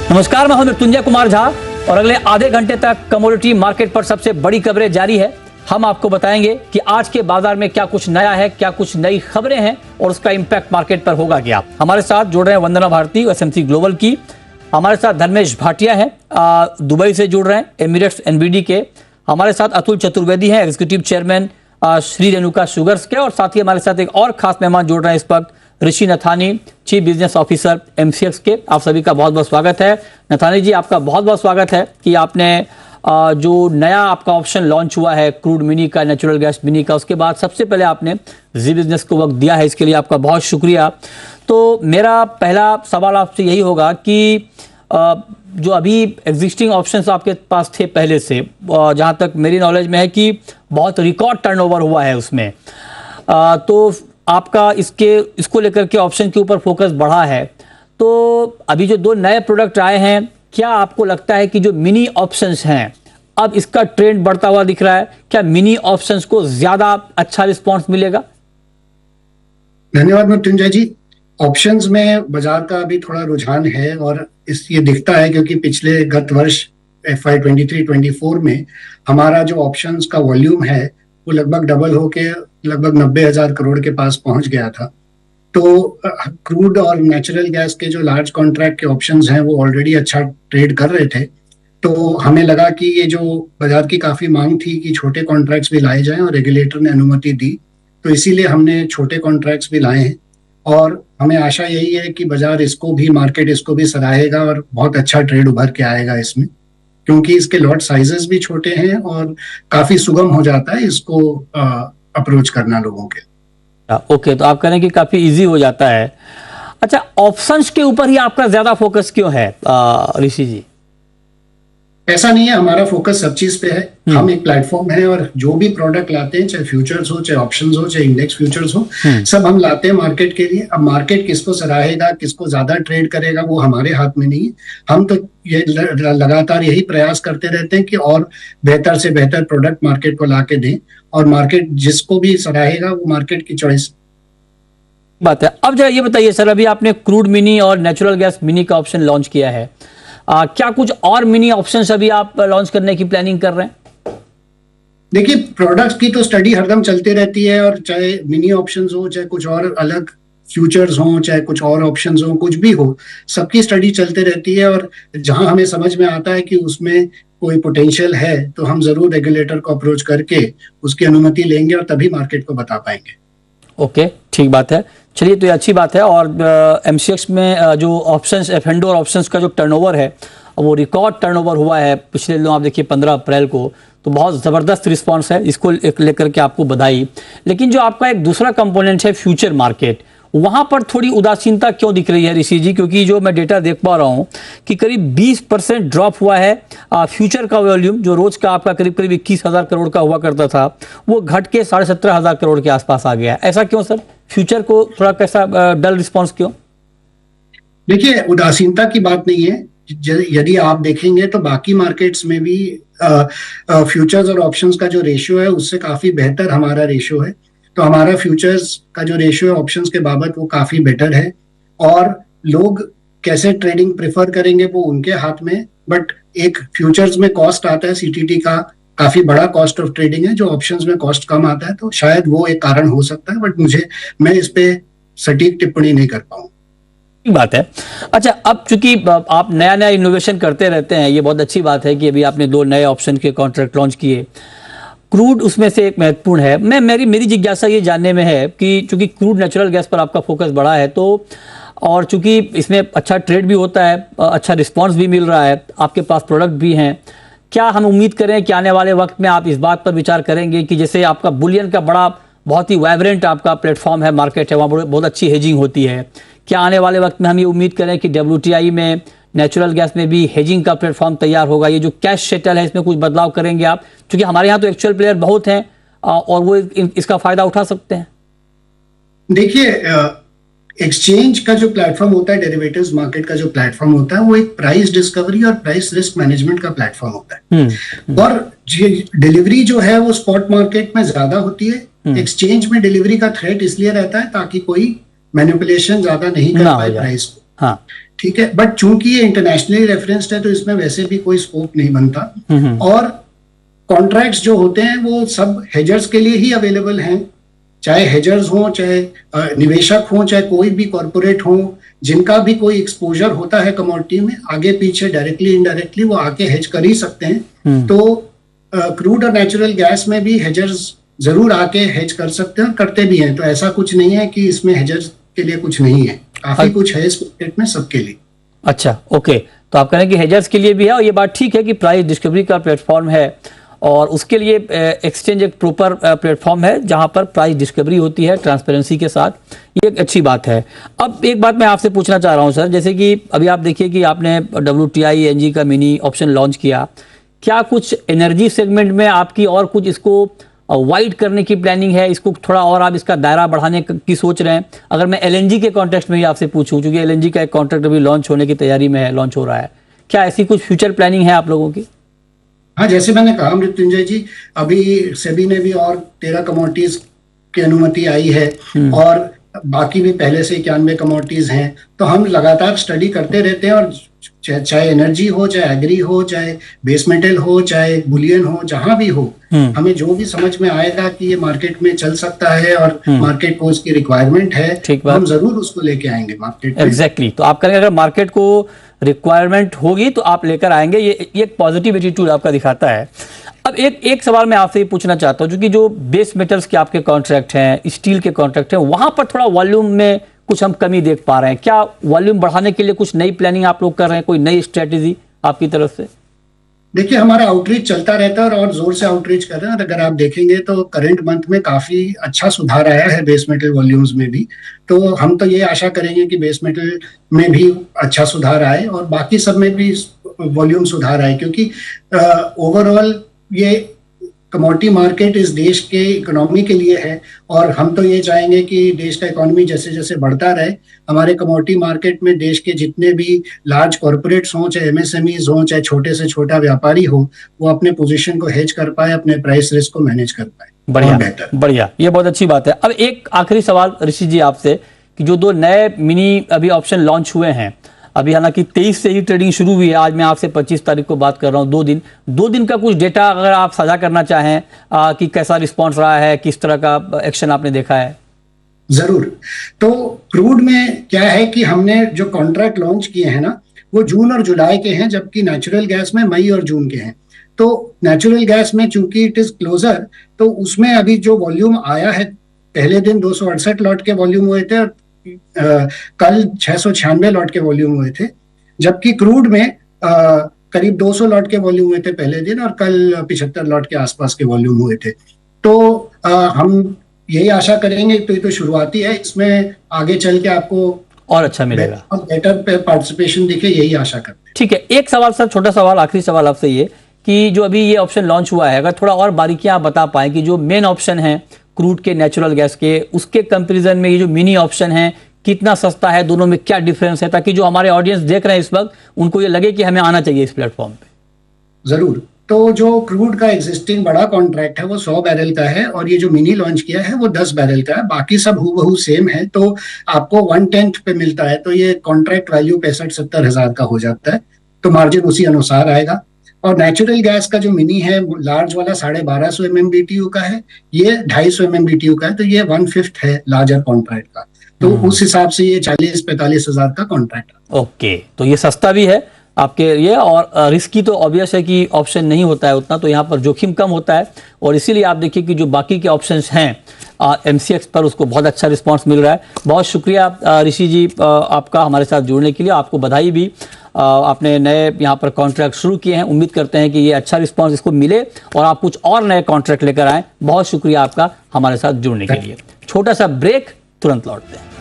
नमस्कार, मैं हूं मृत्युंजय कुमार झा और अगले आधे घंटे तक कमोडिटी मार्केट पर सबसे बड़ी खबरें जारी है। हम आपको बताएंगे कि आज के बाजार में क्या कुछ नया है, क्या कुछ नई खबरें हैं और उसका इंपैक्ट मार्केट पर होगा क्या। हमारे साथ जुड़ रहे हैं वंदना भारती एसएमसी ग्लोबल की, हमारे साथ धर्मेश भाटिया हैं दुबई से जुड़ रहे हैं एमिरेट्स एनबीडी के, हमारे साथ अतुल चतुर्वेदी हैं executive chairman Shri Renuka sugars के, और साथ ही हमारे साथ एक और खास मेहमान जुड़ रहे हैं इस वक्त, ऋषि Nathani, chief business officer MCX के। आप सभी का बहुत बहुत स्वागत है। नथानी जी, आपका बहुत बहुत स्वागत है कि आपने जो नया आपका ऑप्शन लॉन्च हुआ है क्रूड मिनी का, नेचुरल गैस मिनी का, उसके बाद सबसे पहले आपने जी बिजनेस को वक्त दिया है, इसके लिए आपका बहुत शुक्रिया। तो मेरा पहला सवाल आपसे यही होगा कि जो अभी एग्जिस्टिंग ऑप्शंस आपके पास थे पहले से, जहाँ तक मेरी नॉलेज में है कि बहुत रिकॉर्ड टर्नओवर हुआ है उसमें, तो आपका इसको लेकर के ऑप्शन के ऊपर फोकस बढ़ा है। तो अभी जो दो नए प्रोडक्ट आए हैं, क्या आपको लगता है कि जो मिनी ऑप्शंस हैं अब इसका ट्रेंड बढ़ता हुआ दिख रहा है? क्या मिनी ऑप्शंस को ज्यादा अच्छा रिस्पांस मिलेगा? धन्यवाद मृत्युंजय जी। ऑप्शंस में बाजार का अभी थोड़ा रुझान है और ये दिखता है क्योंकि पिछले गत वर्ष FY 23-24 में हमारा जो ऑप्शंस का वॉल्यूम है वो लगभग डबल होके लगभग 90,000 करोड़ के पास पहुंच गया था। तो क्रूड और नेचुरल गैस के जो लार्ज कॉन्ट्रैक्ट के ऑप्शंस हैं वो ऑलरेडी अच्छा ट्रेड कर रहे थे। तो हमें लगा कि ये जो बाजार की काफी मांग थी कि छोटे कॉन्ट्रैक्ट्स भी लाए जाएं और रेगुलेटर ने अनुमति दी, तो इसीलिए हमने छोटे कॉन्ट्रैक्ट्स भी लाए हैं और हमें आशा यही है कि बाजार मार्केट इसको भी सराहेगा और बहुत अच्छा ट्रेड उभर के आएगा इसमें, क्योंकि इसके लॉट साइजेस भी छोटे हैं और काफी सुगम हो जाता है इसको अप्रोच करना लोगों के। ओके, तो आप कह रहे हैं कि काफी इजी हो जाता है। अच्छा, ऑप्शंस के ऊपर ही आपका ज्यादा फोकस क्यों है ऋषि जी? ऐसा नहीं है, हमारा फोकस सब चीज पे है। हम एक प्लेटफॉर्म है और जो भी प्रोडक्ट लाते हैं, चाहे फ्यूचर्स हो, चाहे ऑप्शंस हो, चाहे इंडेक्स फ्यूचर्स हो, सब हम लाते हैं मार्केट के लिए। अब मार्केट किसको सराहेगा, किसको ज्यादा ट्रेड करेगा, वो हमारे हाथ में नहीं है। हम तो ये लगातार यही प्रयास करते रहते हैं कि और बेहतर से बेहतर प्रोडक्ट मार्केट को लाके दें और मार्केट जिसको भी सराहेगा वो मार्केट की चॉइस बात है। अब जरा ये बताइए सर, अभी आपने क्रूड मिनी और नेचुरल गैस मिनी का ऑप्शन लॉन्च किया है, क्या कुछ और मिनी ऑप्शंस अभी आप लॉन्च करने की प्लानिंग कर रहे हैं? देखिए, प्रोडक्ट्स की तो स्टडी हरदम चलती रहती है और चाहे मिनी ऑप्शंस हो, चाहे कुछ और अलग फ्यूचर्स हो, चाहे कुछ और ऑप्शंस हो, कुछ भी हो, सबकी स्टडी चलते रहती है और जहां हमें समझ में आता है कि उसमें कोई पोटेंशियल है तो हम जरूर रेगुलेटर को अप्रोच करके उसकी अनुमति लेंगे और तभी मार्केट को बता पाएंगे। ओके, ठीक बात है। चलिए, तो ये अच्छी बात है। और एमसीएक्स में जो ऑप्शंस, F&O और ऑप्शंस का जो टर्नओवर है वो रिकॉर्ड टर्नओवर हुआ है पिछले दिनों, आप देखिए 15 अप्रैल को, तो बहुत ज़बरदस्त रिस्पांस है, इसको लेकर के आपको बधाई। लेकिन जो आपका एक दूसरा कंपोनेंट है फ्यूचर मार्केट, वहां पर थोड़ी उदासीनता क्यों दिख रही है ऋषि जी? क्योंकि जो मैं डेटा देख पा रहा हूं कि करीब 20% ड्रॉप हुआ है फ्यूचर का वॉल्यूम, जो रोज का आपका करीब करीब 21,000 करोड़ का हुआ करता था, वो घट के 17,500 करोड़ के आसपास आ गया। ऐसा क्यों सर? फ्यूचर को थोड़ा कैसा डल रिस्पॉन्स क्यों? देखिए, उदासीनता की बात नहीं है। यदि आप देखेंगे तो बाकी मार्केट्स में भी फ्यूचर्स और ऑप्शंस का जो रेशियो है उससे काफी बेहतर हमारा रेशियो है। तो हमारा फ्यूचर्स का जो रेशियो है ऑप्शंस के बाबत वो काफी बेटर है और लोग कैसे ट्रेडिंग प्रेफर करेंगे वो उनके हाथ में। बट एक फ्यूचर्स में कॉस्ट आता है, सीटीटी का काफी बड़ा कॉस्ट ऑफ ट्रेडिंग है, जो ऑप्शंस में कॉस्ट कम आता है, तो शायद वो एक कारण हो सकता है। बट मैं इस पे सटीक टिप्पणी नहीं कर पाऊंगा। बात है। अच्छा, अब चूंकि आप नया नया इनोवेशन करते रहते हैं, ये बहुत अच्छी बात है कि अभी आपने 2 नए ऑप्शन के कॉन्ट्रैक्ट लॉन्च किए, क्रूड उसमें से एक महत्वपूर्ण है। मेरी जिज्ञासा ये जानने में है कि चूंकि क्रूड नेचुरल गैस पर आपका फोकस बढ़ा है, तो और चूंकि इसमें अच्छा ट्रेड भी होता है, अच्छा रिस्पांस भी मिल रहा है, आपके पास प्रोडक्ट भी हैं, क्या हम उम्मीद करें कि आने वाले वक्त में आप इस बात पर विचार करेंगे कि जैसे आपका बुलियन का बहुत ही वाइब्रेंट आपका प्लेटफॉर्म है, मार्केट है, वहाँ बहुत अच्छी हेजिंग होती है, क्या आने वाले वक्त में हम ये उम्मीद करें कि WTI में, नेचुरल गैस में भी हेजिंग का प्लेटफॉर्म तैयार होगा? ये जो कैश सेटल है इसमें कुछ बदलाव करेंगे आप? क्योंकि हमारे यहाँ तो एक्चुअल प्लेयर बहुत हैं और वो इसका फायदा उठा सकते हैं। देखिए, एक्सचेंज का जो प्लेटफॉर्म होता है, डेरिवेटिव्स मार्केट का जो प्लेटफॉर्म होता है, वो एक प्राइस डिस्कवरी और प्राइस रिस्क मैनेजमेंट का प्लेटफॉर्म होता है। और डिलीवरी जो है वो स्पॉट मार्केट में ज्यादा होती है। एक्सचेंज में डिलीवरी का थ्रेट इसलिए रहता है ताकि कोई मैनिपुलेशन ज्यादा नहीं कर पाए प्राइस को। हाँ, ठीक है, बट चूंकि ये इंटरनेशनली रेफरेंस्ड है तो इसमें वैसे भी कोई स्कोप नहीं बनता। और कॉन्ट्रैक्ट्स जो होते हैं वो सब हेजर्स के लिए ही अवेलेबल हैं, चाहे हेजर्स हो, चाहे निवेशक हो, चाहे कोई भी कॉर्पोरेट हो, जिनका भी कोई एक्सपोजर होता है कमोडिटी में, आगे पीछे डायरेक्टली इनडायरेक्टली वो आके हेज कर ही सकते हैं। तो क्रूड और नेचुरल गैस में भी हेजर्स जरूर आके हेज कर सकते हैं और करते भी हैं। तो ऐसा कुछ नहीं है कि इसमें हेजर्स के लिए कुछ नहीं है, काफी कुछ है इस मार्केट में सबके लिए। अच्छा, ओके, तो आप कह रहे हैं कि हेजर्स के लिए भी है, और ये बात ठीक है कि प्राइस डिस्कवरी का प्लेटफॉर्म है और उसके लिए एक्सचेंज एक प्रॉपर प्लेटफॉर्म है जहां पर प्राइस डिस्कवरी होती है ट्रांसपेरेंसी के साथ, ये एक अच्छी बात है। अब एक बात मैं आपसे पूछना चाह रहा हूं सर, जैसे कि अभी आप देखिए कि आपने WTI एनजी का मिनी ऑप्शन लॉन्च किया, क्या कुछ एनर्जी सेगमेंट में आपकी और कुछ इसको वाइड करने की प्लानिंग है, इसको थोड़ा और आप इसका दायरा बढ़ाने की सोच रहे हैं? अगर मैं LNG के कॉन्टेक्स्ट में ही आपसे पूछूं, क्योंकि LNG का एक कॉन्ट्रैक्ट अभी लॉन्च होने की तैयारी में है, लॉन्च हो रहा है, क्या ऐसी कुछ फ्यूचर प्लानिंग है आप लोगों की? हाँ, जैसे मैंने कहा मृत्युंजय जी, अभी सेबी ने भी और 13 कमोडिटीज की अनुमति आई है और बाकी भी पहले से 91 कमोडिटीज हैं। तो हम लगातार स्टडी करते रहते हैं और चाहे एनर्जी हो, चाहे एग्री हो, चाहे बेस मेटल हो, चाहे बुलियन हो, जहां भी हो, हमें जो भी समझ में आएगा कि ये मार्केट में चल सकता है और मार्केट को उसकी रिक्वायरमेंट है, तो हम जरूर उसको लेके आएंगे मार्केट में। एग्जैक्टली, तो आप करेंगे, अगर मार्केट को रिक्वायरमेंट होगी तो आप लेकर आएंगे, ये एक पॉजिटिव एटीट्यूड आपका दिखाता है। अब एक सवाल मैं आपसे ये पूछना चाहता हूँ, क्योंकि जो बेस मेटल्स के आपके कॉन्ट्रैक्ट हैं, स्टील के कॉन्ट्रैक्ट हैं, वहां पर थोड़ा वॉल्यूम में कुछ हम कमी देख पा रहे हैं। क्या वॉल्यूम बढ़ाने के लिए कुछ नई प्लानिंग आप लोग कर रहे हैं, कोई नई स्ट्रेटेजी आपकी तरफ से? देखिए, हमारा आउटरीच चलता रहता है और जोर से आउटरीच कर रहे हैं। अगर आप देखेंगे तो करंट मंथ में काफी अच्छा सुधार आया है बेस मेटल वॉल्यूम्स में भी। तो हम तो ये आशा करेंगे कि बेस मेटल में भी अच्छा सुधार आए और बाकी सब में भी वॉल्यूम सुधार आए, क्योंकि ओवरऑल ये कमोडिटी मार्केट इस देश के इकोनॉमी के लिए है और हम तो ये चाहेंगे कि देश का इकोनॉमी जैसे जैसे बढ़ता रहे, हमारे कमोडिटी मार्केट में देश के जितने भी लार्ज कॉर्पोरेट्स हों, चाहे MSMEs हों, चाहे छोटे से छोटा व्यापारी हो, वो अपने पोजीशन को हेज कर पाए, अपने प्राइस रिस्क को मैनेज कर पाए। बढ़िया, बढ़िया, ये बहुत अच्छी बात है। अब एक आखिरी सवाल ऋषि जी आपसे, कि जो 2 नए मिनी अभी ऑप्शन लॉन्च हुए हैं, अभी हालांकि 23 से ही ट्रेडिंग शुरू हुई है, आज मैं आपसे 25 तारीख को बात कर रहा हूं, 2 दिन का कुछ डेटा अगर आप साझा करना चाहें कि कैसा रिस्पांस रहा है, किस तरह का एक्शन आपने देखा है? जरूर। तो क्रूड में क्या है कि हमने जो कॉन्ट्रैक्ट लॉन्च किए हैं ना, वो जून और जुलाई के हैं, जबकि नेचुरल गैस में मई और जून के हैं। तो नेचुरल गैस में चूंकि इट इज क्लोजर, तो उसमें अभी जो वॉल्यूम आया है, पहले दिन 268 लॉट के वॉल्यूम हुए थे और कल 696 लॉट के वॉल्यूम हुए थे, जबकि क्रूड में करीब 200 लॉट के वॉल्यूम हुए थे पहले दिन और कल 75 लॉट के आसपास के वॉल्यूम हुए थे। तो हम यही आशा करेंगे, तो ये तो शुरुआती है, इसमें आगे चल के आपको और अच्छा मिलेगा, बेटर पार्टिसिपेशन दिखे, यही आशा करते हैं। ठीक है, एक सवाल सर, छोटा सवाल, आखिरी सवाल आपसे ये, कि जो अभी ये ऑप्शन लॉन्च हुआ है, अगर थोड़ा और बारीकियां आप बता पाएं कि जो मेन ऑप्शन है क्रूड के, नेचुरल गैस के, उसके कंपैरिजन में ये जो मिनी ऑप्शन है कितना सस्ता है, दोनों में क्या डिफरेंस है, ताकि जो हमारे ऑडियंस देख रहे हैं इस वक्त उनको ये लगे कि हमें आना चाहिए इस प्लेटफॉर्म पे। जरूर। तो जो क्रूड का एग्जिस्टिंग बड़ा कॉन्ट्रैक्ट है वो 100 बैरल का है और ये जो मिनी लॉन्च किया है वो 10 बैरल का है, बाकी सब हूबहू सेम है। तो आपको 1/10 पे मिलता है, तो ये कॉन्ट्रैक्ट वैल्यू 65-70 हजार का हो जाता है, तो मार्जिन उसी अनुसार आएगा। और नेचुरल गैस का जो मिनी है, लार्ज वाला 1250 MMBTU का है, ये 250 MMBTU का है, तो ये 1/5 है लार्जर कॉन्ट्रैक्ट का। तो उस हिसाब से ये 40-45 हजार का कॉन्ट्रैक्ट है। ओके, तो ये सस्ता भी है आपके ये, और रिस्की तो ऑब्वियस है कि ऑप्शन नहीं होता है उतना, तो यहाँ पर जोखिम कम होता है, और इसीलिए आप देखिए कि जो बाकी के ऑप्शंस हैं MCX पर, उसको बहुत अच्छा रिस्पांस मिल रहा है। बहुत शुक्रिया ऋषि जी आपका हमारे साथ जुड़ने के लिए, आपको बधाई भी, आपने नए यहाँ पर कॉन्ट्रैक्ट शुरू किए हैं, उम्मीद करते हैं कि ये अच्छा रिस्पांस इसको मिले और आप कुछ और नए कॉन्ट्रैक्ट लेकर आएँ। बहुत शुक्रिया आपका हमारे साथ जुड़ने के लिए। छोटा सा ब्रेक, तुरंत लौटते हैं।